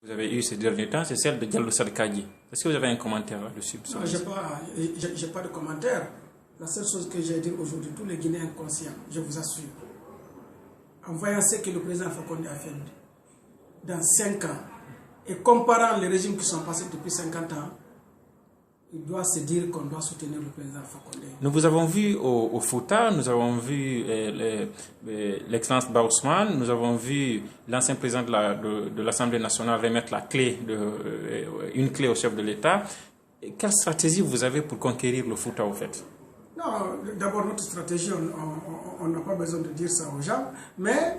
Vous avez eu ces derniers temps, c'est celle de Diallo Sadkadji. Est-ce que vous avez un commentaire là-dessus? Non, j'ai pas de commentaire. La seule chose que j'ai dit aujourd'hui, tous les Guinéens conscients, je vous assure, en voyant ce que le président Fakonde a fait dans 5 ans, et comparant les régimes qui sont passés depuis 50 ans, il doit se dire qu'on doit soutenir le président Fakonde. Nous vous avons vu au Fouta, nous avons vu l'excellence Baousman, nous avons vu l'ancien président de l'Assemblée nationale remettre une clé au chef de l'État. Quelle stratégie vous avez pour conquérir le Fouta, au fait? Non, d'abord notre stratégie, on n'a pas besoin de dire ça aux gens, mais...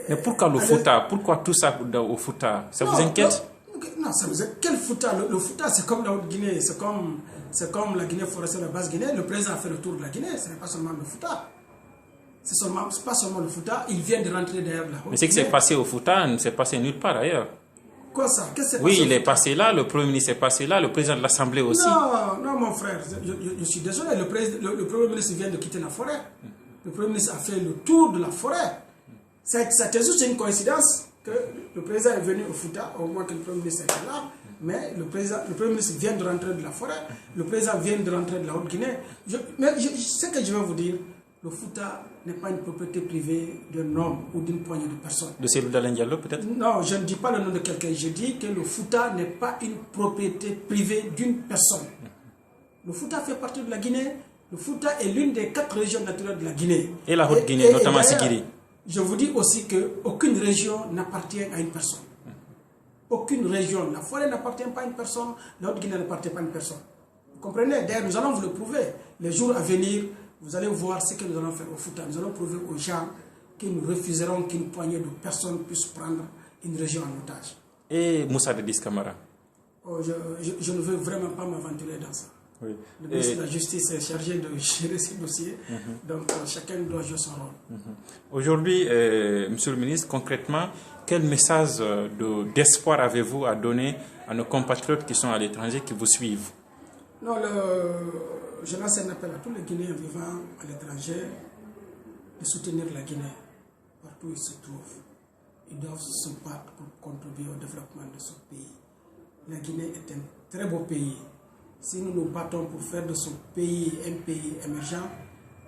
Mais pourquoi le Fouta? Pourquoi tout ça au Fouta? Ça vous inquiète? Non, ça vous inquiète. Quel Fouta? Le Fouta, c'est comme la Haute-Guinée, c'est comme la Guinée forestière, la Basse-Guinée. Le président a fait le tour de la Guinée, ce n'est pas seulement le Fouta. Ce n'est pas seulement le Fouta, il vient de rentrer derrière la Haute-Guinée. Mais ce qui s'est passé au Fouta ne s'est passé nulle part ailleurs. Quoi ça? Oui, il est passé là, le Premier ministre est passé là, le président de l'Assemblée aussi. Non, mon frère, je suis désolé, le Premier ministre vient de quitter la forêt. Le Premier ministre a fait le tour de la forêt. C'est juste une coïncidence que le président est venu au Fouta, au moins que le Premier ministre était là, mais le Premier ministre vient de rentrer de la forêt, le président vient de rentrer de la Haute-Guinée. Mais ce que je vais vous dire, le Fouta n'est pas une propriété privée d'un homme ou d'une poignée de personnes. De Cellou Dalein Diallo, peut-être? Non, je ne dis pas le nom de quelqu'un, je dis que le Fouta n'est pas une propriété privée d'une personne. Le Fouta fait partie de la Guinée, le Fouta est l'une des 4 régions naturelles de la Guinée. Et la Haute-Guinée, notamment Sigiri. Je vous dis aussi qu'aucune région n'appartient à une personne. Aucune région. La forêt n'appartient pas à une personne, la Haute-Guinée n'appartient pas à une personne. Vous comprenez? D'ailleurs, nous allons vous le prouver. Les jours à venir, vous allez voir ce que nous allons faire au Fouta. Nous allons prouver aux gens que nous refuserons qu'une poignée de personnes puisse prendre une région en otage. Et Moussa Dadis Camara? Je ne veux vraiment pas m'aventurer dans ça. Oui. Le ministre de la Justice est chargé de gérer ces dossiers, donc chacun doit jouer son rôle. Aujourd'hui, Monsieur le ministre, concrètement, quel message d'espoir avez-vous à donner à nos compatriotes qui sont à l'étranger, qui vous suivent? Non, je lance un appel à tous les Guinéens vivant à l'étranger de soutenir la Guinée, partout où ils se trouvent. Ils doivent se battre pour contribuer au développement de ce pays. La Guinée est un très beau pays. Si nous nous battons pour faire de ce pays un pays émergent,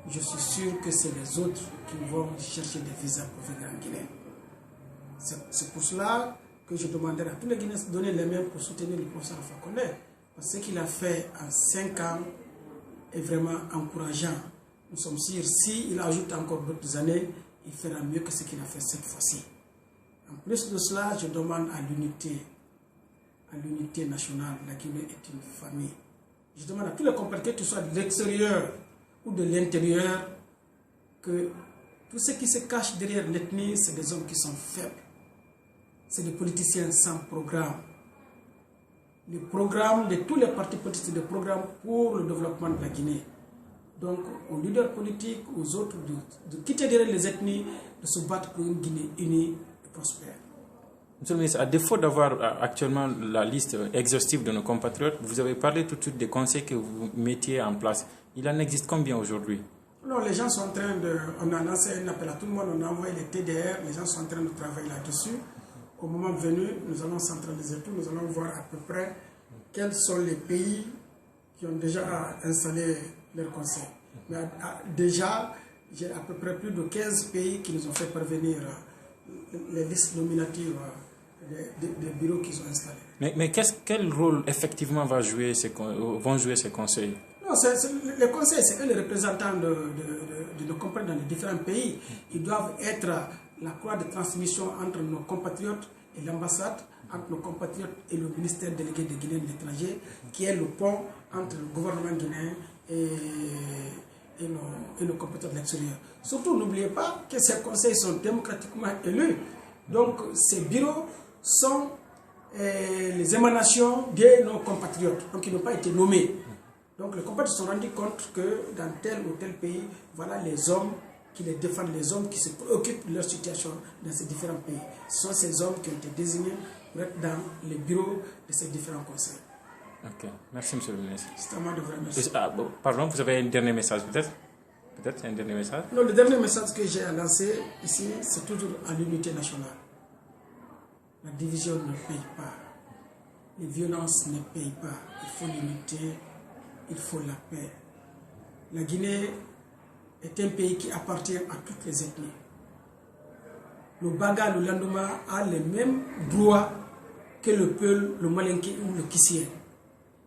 je suis sûr que c'est les autres qui vont chercher des visas pour venir en Guinée. C'est pour cela que je demanderai à tous les Guinéens de donner les mains pour soutenir le professeur Fakonde. Parce que ce qu'il a fait en 5 ans est vraiment encourageant. Nous sommes sûrs, s'il ajoute encore d'autres années, il fera mieux que ce qu'il a fait cette fois-ci. En plus de cela, je demande à l'unité nationale. La Guinée est une famille. Je demande à tous les compatriotes, qu'ils soient de l'extérieur ou de l'intérieur, que tout ce qui se cache derrière l'ethnie, c'est des hommes qui sont faibles. C'est des politiciens sans programme. Les programmes de tous les partis politiques, c'est des programmes pour le développement de la Guinée. Donc, aux leaders politiques, aux autres, de quitter derrière les ethnies, de se battre pour une Guinée unie et prospère. Monsieur le ministre, à défaut d'avoir actuellement la liste exhaustive de nos compatriotes, vous avez parlé tout de suite des conseils que vous mettiez en place. Il en existe combien aujourd'hui? Non, les gens sont en train de... On a lancé un appel à tout le monde, on a envoyé les TDR, les gens sont en train de travailler là-dessus. Au moment venu, nous allons centraliser tout, nous allons voir à peu près quels sont les pays qui ont déjà installé leur conseil. Mais déjà, j'ai à peu près plus de 15 pays qui nous ont fait parvenir les listes nominatives des bureaux qu'ils ont installés. Mais quel rôle effectivement vont jouer ces conseils? Non, les conseils, c'est eux les représentants de nos compatriotes dans les différents pays. Ils doivent être la croix de transmission entre nos compatriotes et l'ambassade, entre nos compatriotes et le ministère délégué des Guinéens de l'étranger, qui est le pont entre le gouvernement guinéen et nos compatriotes de l'extérieur. Surtout, n'oubliez pas que ces conseils sont démocratiquement élus. Donc, ces bureaux sont les émanations de nos compatriotes. Donc, ils n'ont pas été nommés. Donc, les compatriotes se sont rendus compte que dans tel ou tel pays, voilà les hommes qui les défendent, les hommes qui se préoccupent de leur situation dans ces différents pays. Ce sont ces hommes qui ont été désignés pour être dans les bureaux de ces différents conseils. Ok, merci Monsieur le ministre. C'est à moi de vous remercier. Pardon, vous avez un dernier message peut-être? Peut-être un dernier message? Non, le dernier message que j'ai à lancer ici, c'est toujours à l'unité nationale. La division ne paye pas. Les violences ne payent pas. Il faut l'unité, il faut la paix. La Guinée est un pays qui appartient à toutes les ethnies. Le Baga, le Landouma a les mêmes droits que le Peul, le Malinké ou le Kissien.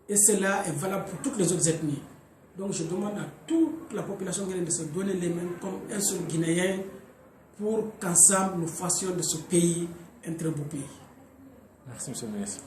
Et cela est valable pour toutes les autres ethnies. Donc je demande à toute la population guinéenne de se donner les mains comme un seul Guinéen pour qu'ensemble nous fassions de ce pays un très beau pays. Merci, M. le ministre.